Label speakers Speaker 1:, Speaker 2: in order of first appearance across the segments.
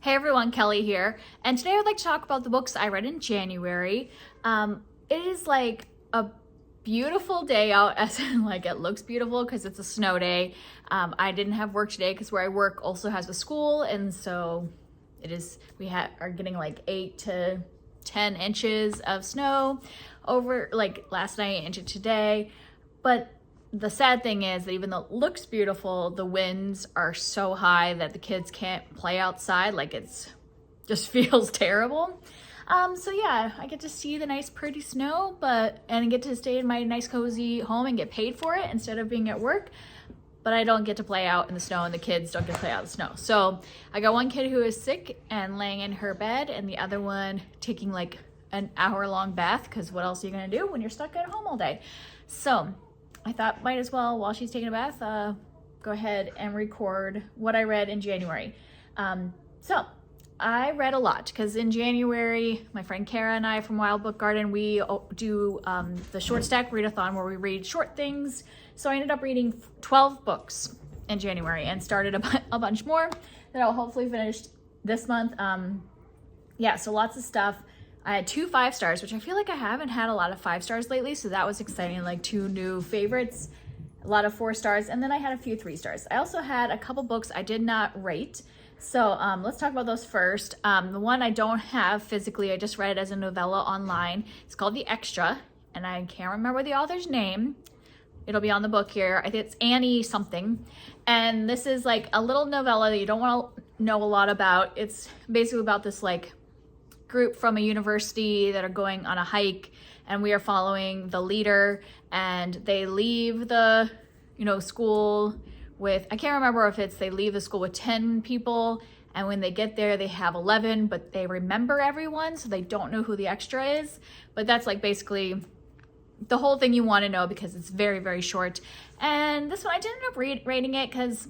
Speaker 1: Hey everyone, Kelly here, and today I would like to talk about the books I read in January. It is like a beautiful day out, as in like it looks beautiful because it's a snow day. I didn't have work today because where I work also has a school, and so are getting like 8 to 10 inches of snow over like last night into today. But the sad thing is that even though it looks beautiful, the winds are so high that the kids can't play outside. Like it's just feels terrible. So yeah, I get to see the nice pretty snow, and get to stay in my nice cozy home and get paid for it instead of being at work. But I don't get to play out in the snow, and the kids don't get to play out in the snow. So I got one kid who is sick and laying in her bed, and the other one taking like an hour-long bath, because what else are you gonna do when you're stuck at home all day? So I thought might as well, while she's taking a bath, go ahead and record what I read in January. So I read a lot because in January, my friend Kara and I from Wild Book Garden, we do the Short Stack Readathon where we read short things. So I ended up reading 12 books in January and started a bunch more that I'll hopefully finish this month. Yeah, so lots of stuff. I had 2 5 stars, which I feel like I haven't had a lot of 5 stars lately, so that was exciting. Like 2 new favorites, a lot of 4 stars, and then I had a few 3 stars. I also had a couple books I did not rate, so let's talk about those first. The one I don't have physically, I just read it as a novella online. It's called The Extra, and I can't remember the author's name. It'll be on the book here. I think it's Annie something, and this is like a little novella that you don't want to know a lot about. It's basically about this like group from a university that are going on a hike, and we are following the leader, and they leave the school with, I can't remember if it's they leave the school with 10 people, and when they get there they have 11, but they remember everyone, so they don't know who the extra is. But that's like basically the whole thing you want to know because it's very, very short. And this one I didn't end up rating it because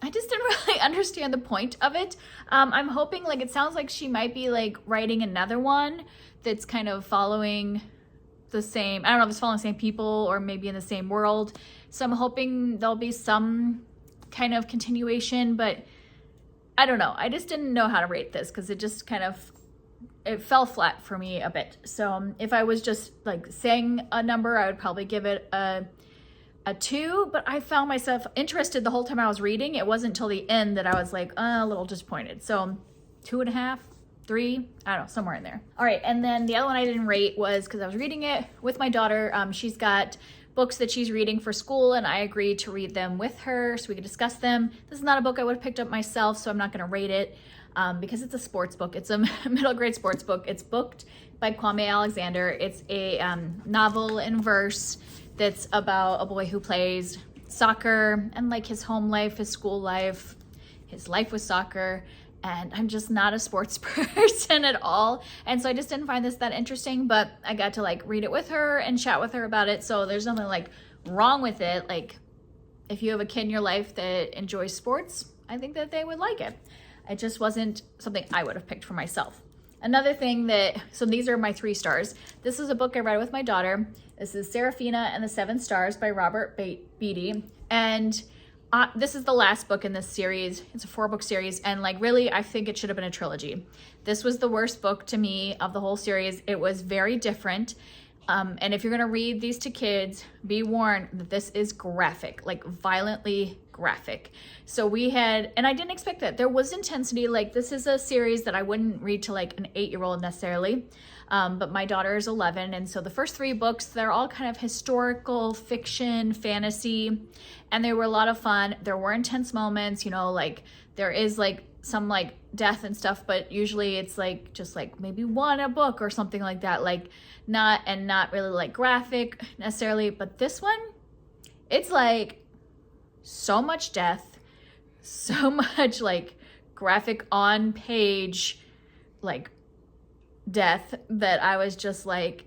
Speaker 1: I just didn't really understand the point of it. I'm hoping, like, it sounds like she might be like writing another one that's kind of following the same, I don't know if it's following the same people or maybe in the same world. So I'm hoping there'll be some kind of continuation, but I don't know. I just didn't know how to rate this because it just kind of, it fell flat for me a bit. So if I was just like saying a number, I would probably give it a 2, but I found myself interested the whole time I was reading. It wasn't until the end that I was like a little disappointed. So 2.5, 3, I don't know, somewhere in there. All right, and then the other one I didn't rate was because I was reading it with my daughter. She's got books that she's reading for school, and I agreed to read them with her so we could discuss them. This is not a book I would have picked up myself, so I'm not going to rate it because it's a sports book. It's a middle grade sports book. It's booked by Kwame Alexander. It's a novel in verse that's about a boy who plays soccer and like his home life, his school life, his life with soccer. And I'm just not a sports person at all. And so I just didn't find this that interesting, but I got to like read it with her and chat with her about it. So there's nothing like wrong with it. Like if you have a kid in your life that enjoys sports, I think that they would like it. It just wasn't something I would have picked for myself. Another thing so these are my 3 stars. This is a book I read with my daughter. This is Serafina and the 7 Stars by Robert Beatty. And this is the last book in this series. It's a 4-book series. And like really, I think it should have been a trilogy. This was the worst book to me of the whole series. It was very different. And if you're gonna read these to kids, be warned that this is graphic, like violently graphic. So we had, and I didn't expect that. There was intensity. Like this is a series that I wouldn't read to like an 8-year-old necessarily. But my daughter is 11. And so the first 3 books, they're all kind of historical fiction, fantasy, and they were a lot of fun. There were intense moments, like there is like some like death and stuff, but usually it's like just like maybe one a book or something like that, like not really like graphic necessarily. But this one, it's like so much death, so much like graphic on page like death that I was just like,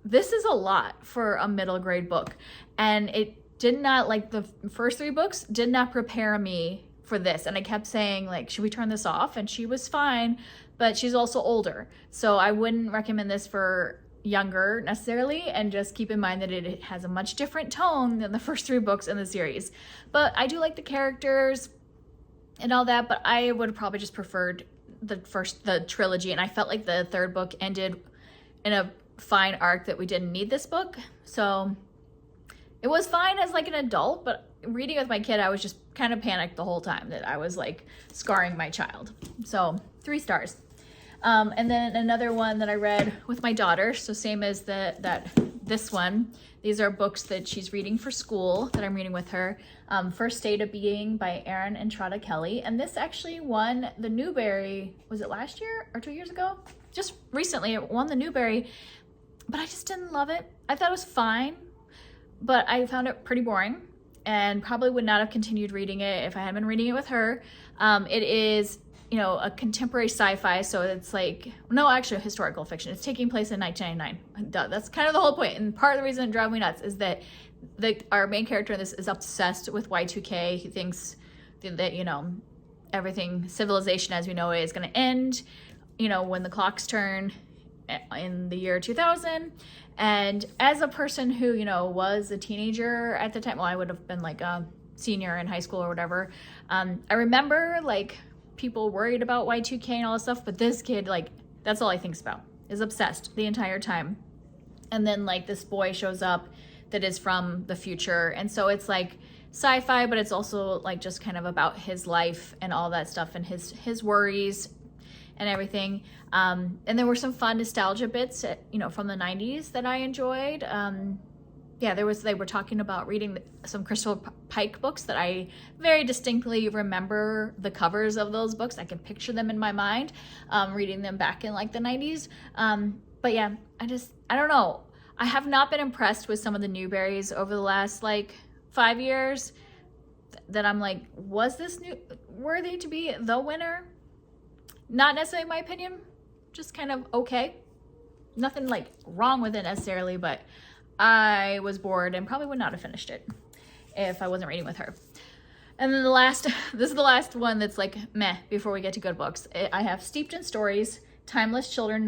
Speaker 1: this is a lot for a middle grade book. And it did not, like the first 3 books did not prepare me for this. And I kept saying like, should we turn this off? And she was fine, but she's also older. So I wouldn't recommend this for younger necessarily, and just keep in mind that it has a much different tone than the first 3 books in the series. But I do like the characters. and all that, but I would have probably just preferred the trilogy, and I felt like the third book ended in a fine arc that we didn't need this book. So it was fine as like an adult, but reading with my kid, I was just kind of panicked the whole time that I was like scarring my child. So 3 stars. And then another one that I read with my daughter, so same as this one. These are books that she's reading for school that I'm reading with her. First State of Being by Erin Entrada Kelly. And this actually won the Newbery, was it last year or 2 years ago? Just recently it won the Newbery, but I just didn't love it. I thought it was fine, but I found it pretty boring and probably would not have continued reading it if I had been reading it with her. It is, you know, a contemporary sci-fi, so it's like, no, actually historical fiction. It's taking place in 1999. That's kind of the whole point. And part of the reason it drove me nuts is that our main character in this is obsessed with Y2K. He thinks that, you know, everything, civilization as we know it, is going to end, you know, when the clocks turn in the year 2000. And as a person who, you know, was a teenager at the time, well, I would have been like a senior in high school or whatever. I remember like people worried about Y2K and all this stuff, but this kid, like, that's all he thinks about, is obsessed the entire time. And then like this boy shows up that is from the future, and so it's like sci-fi, but it's also like just kind of about his life and all that stuff and his worries and everything. And there were some fun nostalgia bits, you know, from the 90s that I enjoyed. Yeah, they were talking about reading some Crystal Pike books that I very distinctly remember the covers of those books. I can picture them in my mind, reading them back in like the 90s. But yeah, I don't know. I have not been impressed with some of the Newberries over the last like 5 years that I'm like, was this worthy to be the winner? Not necessarily my opinion, just kind of okay. Nothing like wrong with it necessarily, but I was bored and probably would not have finished it if I wasn't reading with her. And then this is the last one that's like meh before we get to good books. I have Steeped in Stories, Timeless Children's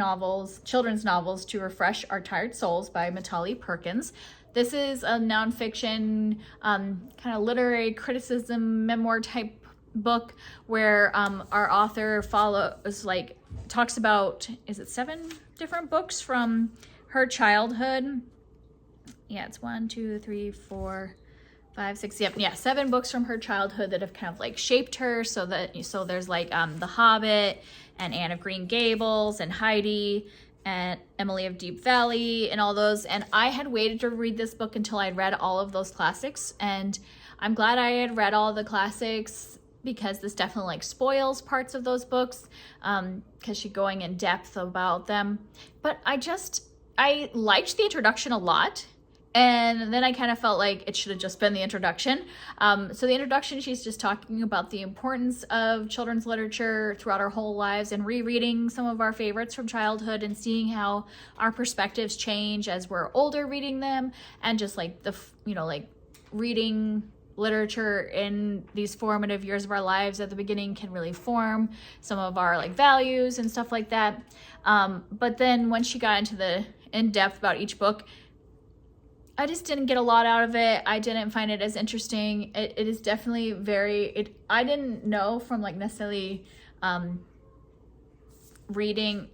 Speaker 1: Novels to Refresh Our Tired Souls by Matali Perkins. This is a nonfiction kind of literary criticism memoir type book where our author talks about, is it 7 different books from her childhood? Yeah, it's 1, 2, 3, 4, 5, 6, yeah, 7 books from her childhood that have kind of like shaped her. So there's like The Hobbit and Anne of Green Gables and Heidi and Emily of Deep Valley and all those. And I had waited to read this book until I'd read all of those classics, and I'm glad I had read all the classics, because this definitely like spoils parts of those books, because she's going in depth about them. But I liked the introduction a lot, and then I kind of felt like it should have just been the introduction. So the introduction, she's just talking about the importance of children's literature throughout our whole lives, and rereading some of our favorites from childhood and seeing how our perspectives change as we're older reading them, and just like like reading literature in these formative years of our lives at the beginning can really form some of our like values and stuff like that. But then when she got into the in-depth about each book, I just didn't get a lot out of it. I didn't find it as interesting. It is definitely I didn't know from like necessarily reading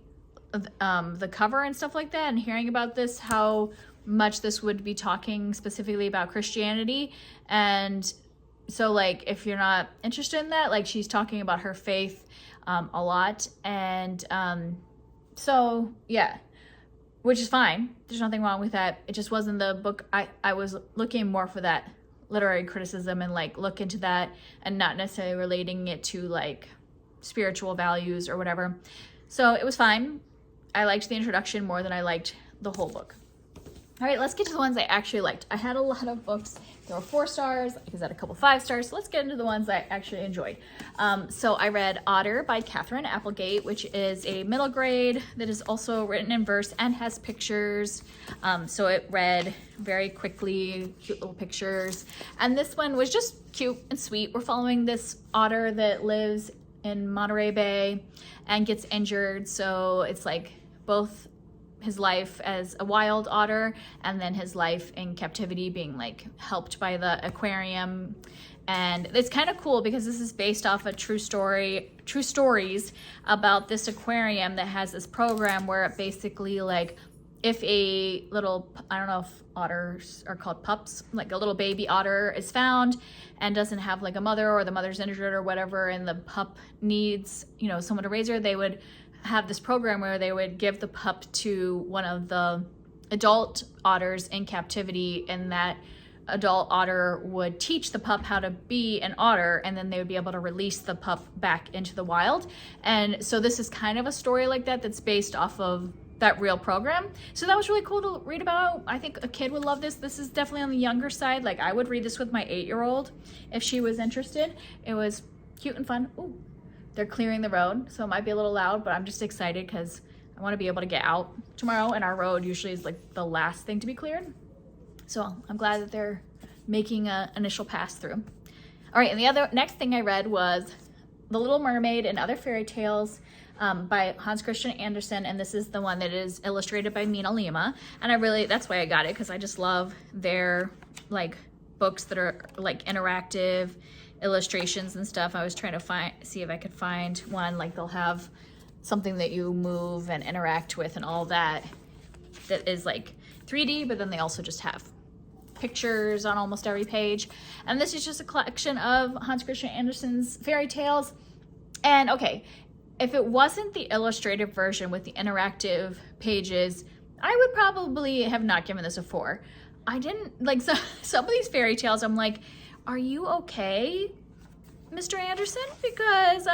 Speaker 1: the cover and stuff like that and hearing about this, how much this would be talking specifically about Christianity. And so like if you're not interested in that, like she's talking about her faith a lot. And so yeah, which is fine. There's nothing wrong with that. It just wasn't the book. I was looking more for that literary criticism and like look into that, and not necessarily relating it to like spiritual values or whatever. So it was fine. I liked the introduction more than I liked the whole book. All right, let's get to the ones I actually liked. I had a lot of books. There were 4 stars. I had a couple 5 stars. So let's get into the ones I actually enjoyed. So I read Otter by Katherine Applegate, which is a middle grade that is also written in verse and has pictures. So it read very quickly, cute little pictures. And this one was just cute and sweet. We're following this otter that lives in Monterey Bay and gets injured. So it's like both his life as a wild otter and then his life in captivity, being like helped by the aquarium And it's kind of cool because this is based off a true stories about this aquarium that has this program where it basically, like, if a little, I don't know if otters are called pups, like a little baby otter is found and doesn't have like a mother, or the mother's injured or whatever, and the pup needs, you know, someone to raise her, they would have this program where they would give the pup to one of the adult otters in captivity, and that adult otter would teach the pup how to be an otter, and then they would be able to release the pup back into the wild. And so this is kind of a story like that that's based off of that real program. So that was really cool to read about. I think a kid would love this. This is definitely on the younger side. Like, I would read this with my 8-year-old if she was interested. It was cute and fun. Ooh, they're clearing the road, so it might be a little loud, but I'm just excited because I want to be able to get out tomorrow, and our road usually is like the last thing to be cleared. So I'm glad that they're making an initial pass through. All right, and the next thing I read was The Little Mermaid and Other Fairy Tales by Hans Christian Andersen, and this is the one that is illustrated by Mina Lima. And that's why I got it, because I just love their like books that are like interactive illustrations and stuff. I was trying to see if I could find one like they'll have something that you move and interact with and all that is like 3D, but then they also just have pictures on almost every page. And this is just a collection of Hans Christian Andersen's fairy tales. And okay, if it wasn't the illustrated version with the interactive pages, I would probably have not given this a 4. I didn't like some of these fairy tales. I'm like, are you okay, Mr. Andersen? Because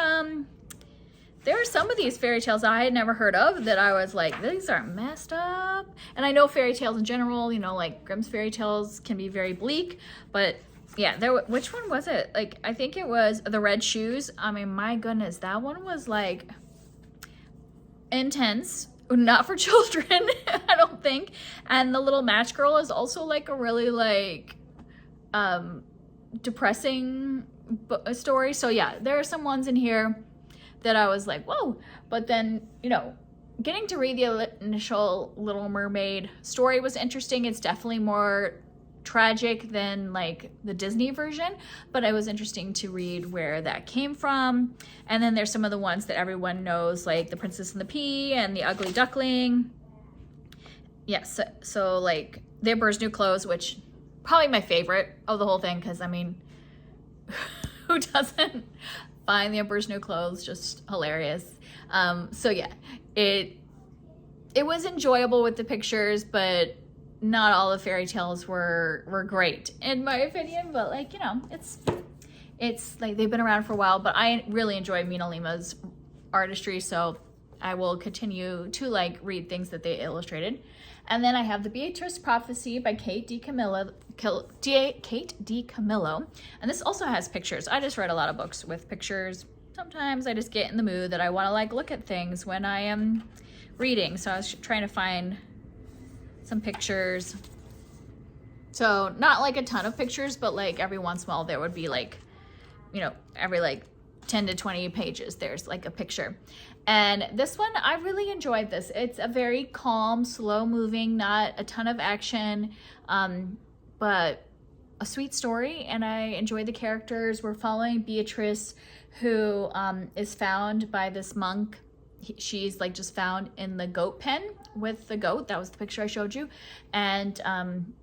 Speaker 1: there are some of these fairy tales I had never heard of that I was like, these are messed up. And I know fairy tales in general, you know, like Grimm's fairy tales can be very bleak, but yeah, which one was it? Like, I think it was The Red Shoes. I mean, my goodness, that one was like intense, not for children, I don't think. And The Little Match Girl is also like a really like depressing story. So yeah, there are some ones in here that I was like, whoa. But then, you know, getting to read the initial Little Mermaid story was interesting. It's definitely more tragic than like the Disney version, but it was interesting to read where that came from. And then there's some of the ones that everyone knows, like The Princess and the Pea and The Ugly Duckling. Yes, so like The Emperor's New Clothes, which probably my favorite of the whole thing, because I mean, who doesn't find The Emperor's New Clothes just hilarious? So yeah, it was enjoyable with the pictures, but not all the fairy tales were great in my opinion. But like, you know, it's like they've been around for a while, but I really enjoy Mina Lima's artistry, so I will continue to like read things that they illustrated. And then I have The Beatrice Prophecy by Kate DiCamillo, and this also has pictures. I just read a lot of books with pictures. Sometimes I just get in the mood that I want to like look at things when I am reading, so I was trying to find some pictures. So not like a ton of pictures, but like every once in a while there would be like, you know, every like 10 to 20 pages there's like a picture. And this one, I really enjoyed this. It's a very calm, slow moving, not a ton of action, but a sweet story, and I enjoyed the characters. We're following Beatrice, who is found by this monk. She's like just found in the goat pen with the goat. That was the picture I showed you. And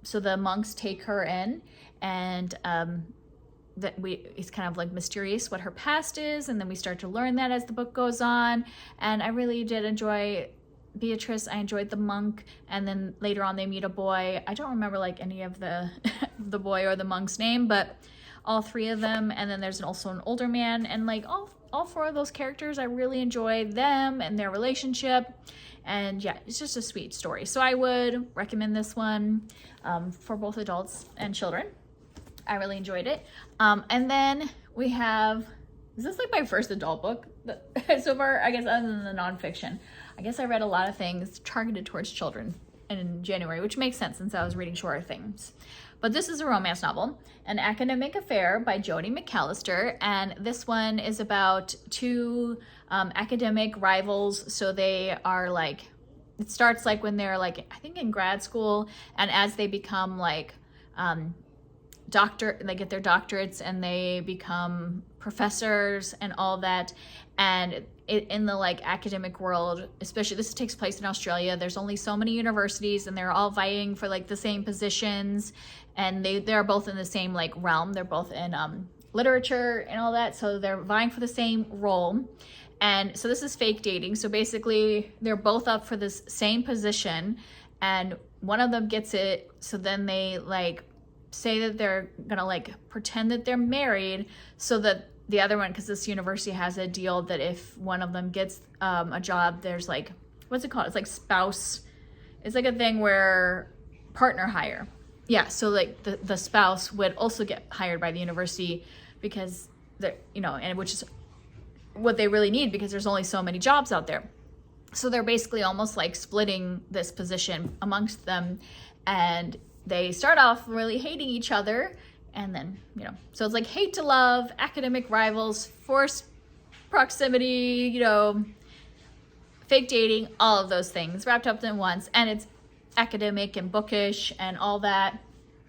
Speaker 1: so the monks take her in, and it's kind of like mysterious what her past is, and then we start to learn that as the book goes on. And I really did enjoy Beatrice. I enjoyed the monk, and then later on they meet a boy. I don't remember like any of the the boy or the monk's name, but all 3 of them. And then there's also an older man, and like all 4 of those characters, I really enjoy them and their relationship. And yeah, it's just a sweet story. So I would recommend this one for both adults and children. I really enjoyed it. And then we have, is this like my first adult book so far? I guess other than the nonfiction. I guess I read a lot of things targeted towards children in January, which makes sense since I was reading shorter things. But this is a romance novel, An Academic Affair by Jodi McAllister. And this one is about 2 academic rivals. So they are like, it starts like when they're like, I think in grad school, and as they become like they get their doctorates and they become professors and all that. And in the like academic world, especially, this takes place in Australia, there's only so many universities and they're all vying for like the same positions, and they're both in the same like realm. They're both in literature and all that, so they're vying for the same role. And so this is fake dating. So basically they're both up for this same position and one of them gets it, so then they like say that they're gonna like pretend that they're married so that the other one, because this university has a deal that if one of them gets a job, there's like, what's it called? It's like spouse. It's like a thing where partner hire. Yeah, so like the spouse would also get hired by the university because they're, and which is what they really need because there's only so many jobs out there. So they're basically almost like splitting this position amongst them, and they start off really hating each other, and then, so it's like hate to love, academic rivals, forced proximity, fake dating, all of those things wrapped up in once. And it's academic and bookish and all that.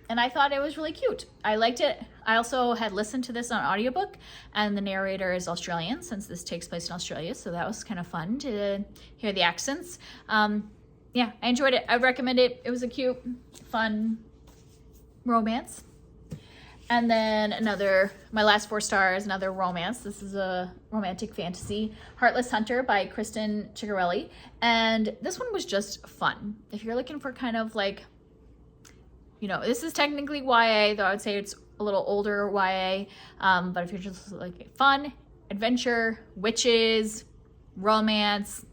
Speaker 1: And I thought it was really cute. I liked it. I also had listened to this on audiobook, and the narrator is Australian since this takes place in Australia. So that was kind of fun to hear the accents. Yeah, I enjoyed it. I would recommend it. It was a cute, fun romance. And then my last 4 stars, another romance. This is a romantic fantasy, Heartless Hunter by Kristen Ciccarelli. And this one was just fun. If you're looking for kind of like, this is technically YA, though I would say it's a little older YA. But if you're just like fun, adventure, witches, romance,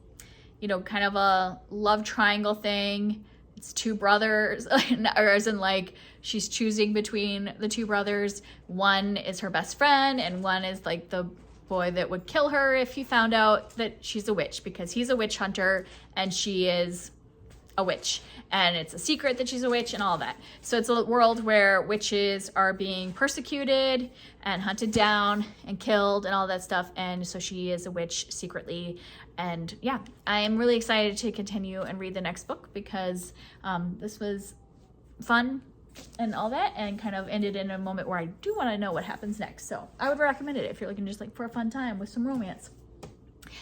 Speaker 1: kind of a love triangle thing. It's 2 brothers, or as in like she's choosing between the 2 brothers. One is her best friend, and one is like the boy that would kill her if he found out that she's a witch, because he's a witch hunter and she is a witch. And it's a secret that she's a witch and all that. So it's a world where witches are being persecuted and hunted down and killed and all that stuff. And so she is a witch secretly. And yeah, I am really excited to continue and read the next book because this was fun and all that, and kind of ended in a moment where I do want to know what happens next. So I would recommend it if you're looking just like for a fun time with some romance.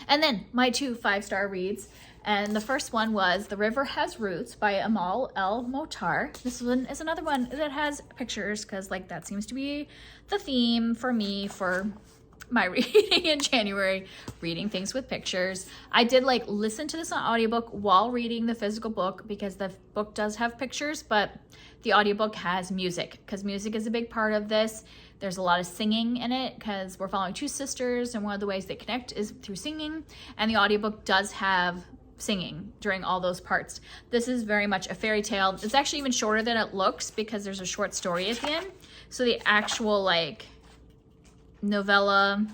Speaker 1: And then my 2 5-star reads. And the first one was The River Has Roots by Amal El Motar. This one is another one that has pictures because like that seems to be the theme for me for my reading in January, reading things with pictures. I did like listen to this on audiobook while reading the physical book because the book does have pictures, but the audiobook has music because music is a big part of this. There's a lot of singing in it because we're following 2 sisters, and one of the ways they connect is through singing, and the audiobook does have singing during all those parts. This is very much a fairy tale. It's actually even shorter than it looks because there's a short story at the end. So the actual like novella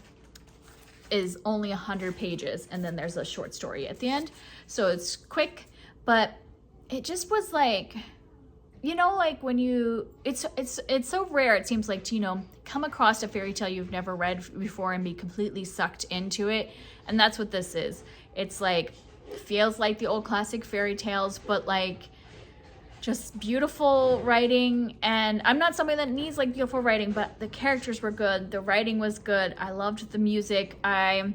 Speaker 1: is only 100 pages, and then there's a short story at the end. So it's quick, but it just was like, like when it's so rare, it seems like, to, come across a fairy tale you've never read before and be completely sucked into it. And that's what this is. It's like, feels like the old classic fairy tales, but like just beautiful writing. And I'm not somebody that needs like beautiful writing, but the characters were good. The writing was good. I loved the music. I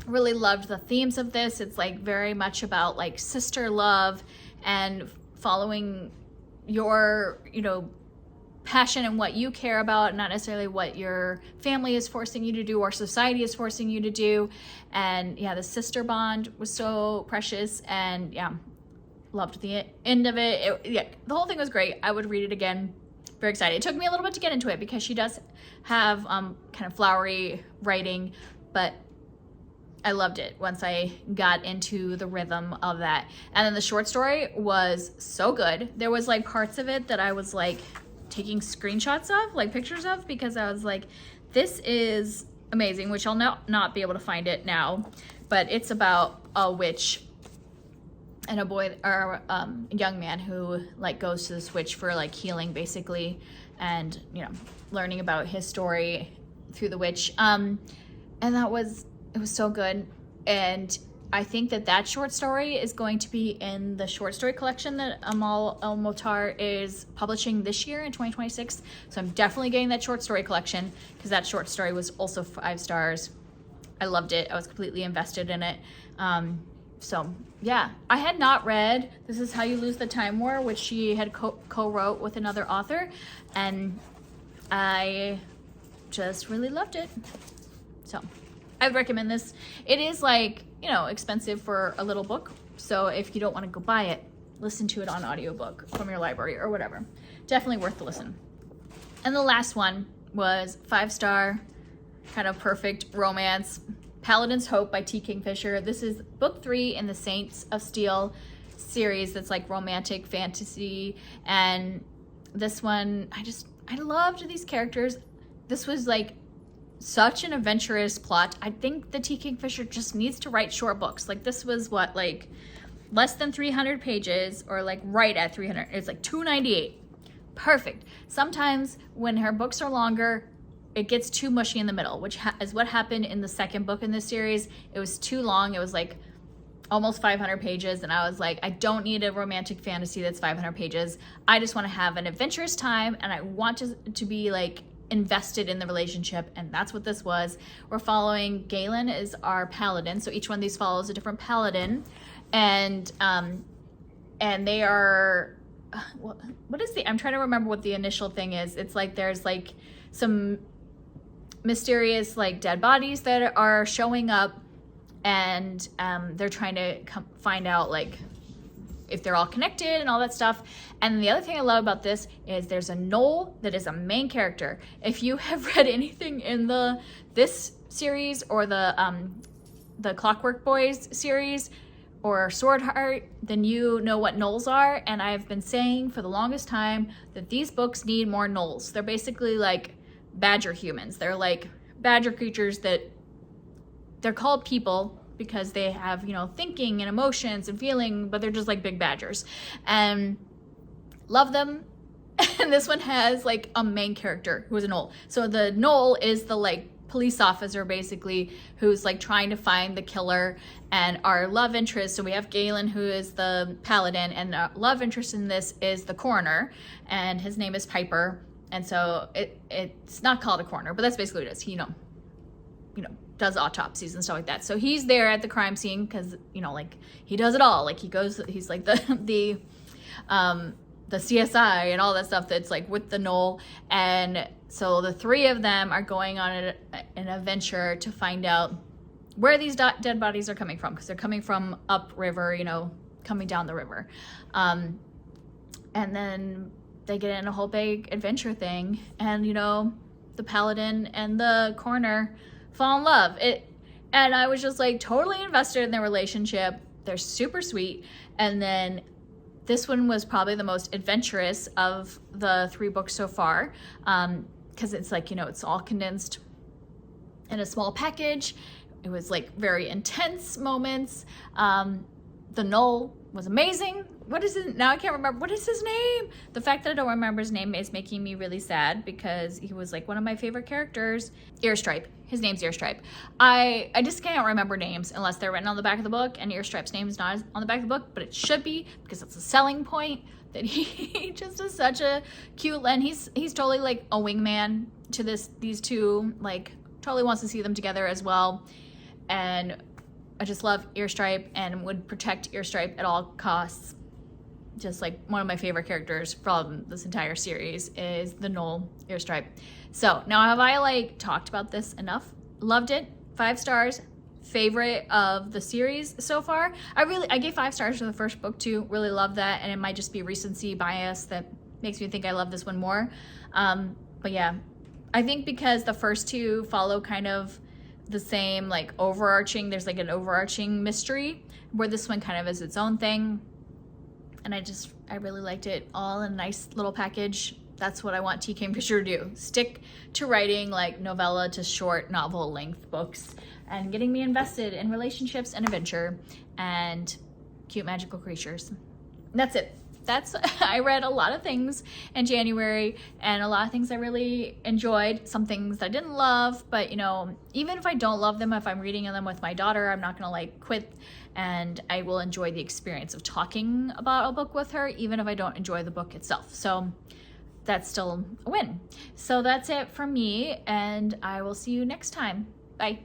Speaker 1: really loved the themes of this. It's like very much about like sister love and following your, passion and what you care about, not necessarily what your family is forcing you to do or society is forcing you to do. And yeah, the sister bond was so precious, and yeah, loved the end of it. The whole thing was great. I would read it again. Very excited. It took me a little bit to get into it because she does have kind of flowery writing, but I loved it once I got into the rhythm of that. And then the short story was so good. There was like parts of it that I was like taking screenshots of, like pictures of, because I was like, this is amazing, which I'll not be able to find it now, but it's about a witch and a boy, or a young man who like goes to this witch for like healing basically, and learning about his story through the witch. And it was so good. And I think that short story is going to be in the short story collection that Amal El-Mohtar is publishing this year in 2026. So I'm definitely getting that short story collection because that short story was also 5 stars. I loved it. I was completely invested in it. So yeah, I had not read This Is How You Lose the Time War, which she had co-wrote with another author, and I just really loved it. So I would recommend this. It is like, you know, expensive for a little book. So if you don't want to go buy it, listen to it on audiobook from your library or whatever. Definitely worth the listen. And the last one was 5-star, kind of perfect romance, Paladin's Hope by T. Kingfisher. This is book 3 in the Saints of Steel series that's like romantic fantasy. And this one, I loved these characters. This was like such an adventurous plot. I think the T. Kingfisher just needs to write short books. Like this was what, like less than 300 pages or like right at 300. It's like 298. Perfect. Sometimes when her books are longer, it gets too mushy in the middle, which is what happened in the second book in this series. It was too long. It was like almost 500 pages. And I was like, I don't need a romantic fantasy that's 500 pages. I just want to have an adventurous time. And I want to be like invested in the relationship. And that's what this was. We're following Galen is our paladin. So each one of these follows a different paladin. And they are, what is I'm trying to remember what the initial thing is. It's like, there's like some mysterious like dead bodies that are showing up, and they're trying to find out like if they're all connected and all that stuff. And the other thing I love about this is there's a gnoll that is a main character. If you have read anything in this series or the Clockwork Boys series or Sword Heart, then you know what gnolls are. And I've been saying for the longest time that these books need more gnolls. They're basically like badger humans. They're like badger creatures that they're called people because they have, you know, thinking and emotions and feeling, but they're just like big badgers. And love them. And this one has like a main character who is a gnoll. So the gnoll is the like police officer basically who's like trying to find the killer. And our love interest, so we have Galen who is the paladin, and our love interest in this is the coroner, and his name is Piper. And so it's not called a coroner, but that's basically what it is. He, you know, does autopsies and stuff like that. So he's there at the crime scene because, you know, like he does it all. Like he's like the CSI and all that stuff that's like with the gnoll. And so the three of them are going on an adventure to find out where these dead bodies are coming from, because they're coming from upriver, you know, coming down the river. And then they get in a whole big adventure thing, and, you know, the paladin and the coroner fall in love. And I was just like totally invested in their relationship. They're super sweet. And then this one was probably the most adventurous of the 3 books so far, because it's like, you know, it's all condensed in a small package. It was like very intense moments. The gnoll was amazing. What is it? Now I can't remember. What is his name? The fact that I don't remember his name is making me really sad, because he was like one of my favorite characters. Earstripe. His name's Earstripe. I just can't remember names unless they're written on the back of the book, and Earstripe's name is not on the back of the book, but it should be, because it's a selling point that he just is such a cute, and he's totally like a wingman to these two, like totally wants to see them together as well. And I just love Earstripe and would protect Earstripe at all costs. Just like one of my favorite characters from this entire series is the gnoll Earstripe. So now have I like talked about this enough? Loved it. 5 stars. Favorite of the series so far. I gave 5 stars for the first book too. Really love that, and it might just be recency bias that makes me think I love this one more. But yeah, I think because the first 2 follow kind of the same like overarching, there's like an overarching mystery, where this one kind of is its own thing. And I really liked it all in a nice little package. That's what I want T. Kingfisher to do. Stick to writing like novella to short novel length books and getting me invested in relationships and adventure and cute magical creatures. And that's it. that's, I read a lot of things in January, and a lot of things I really enjoyed, some things I didn't love, but you know, even if I don't love them, if I'm reading them with my daughter, I'm not gonna like quit, and I will enjoy the experience of talking about a book with her, even if I don't enjoy the book itself. So that's still a win. So that's it from me, and I will see you next time. Bye.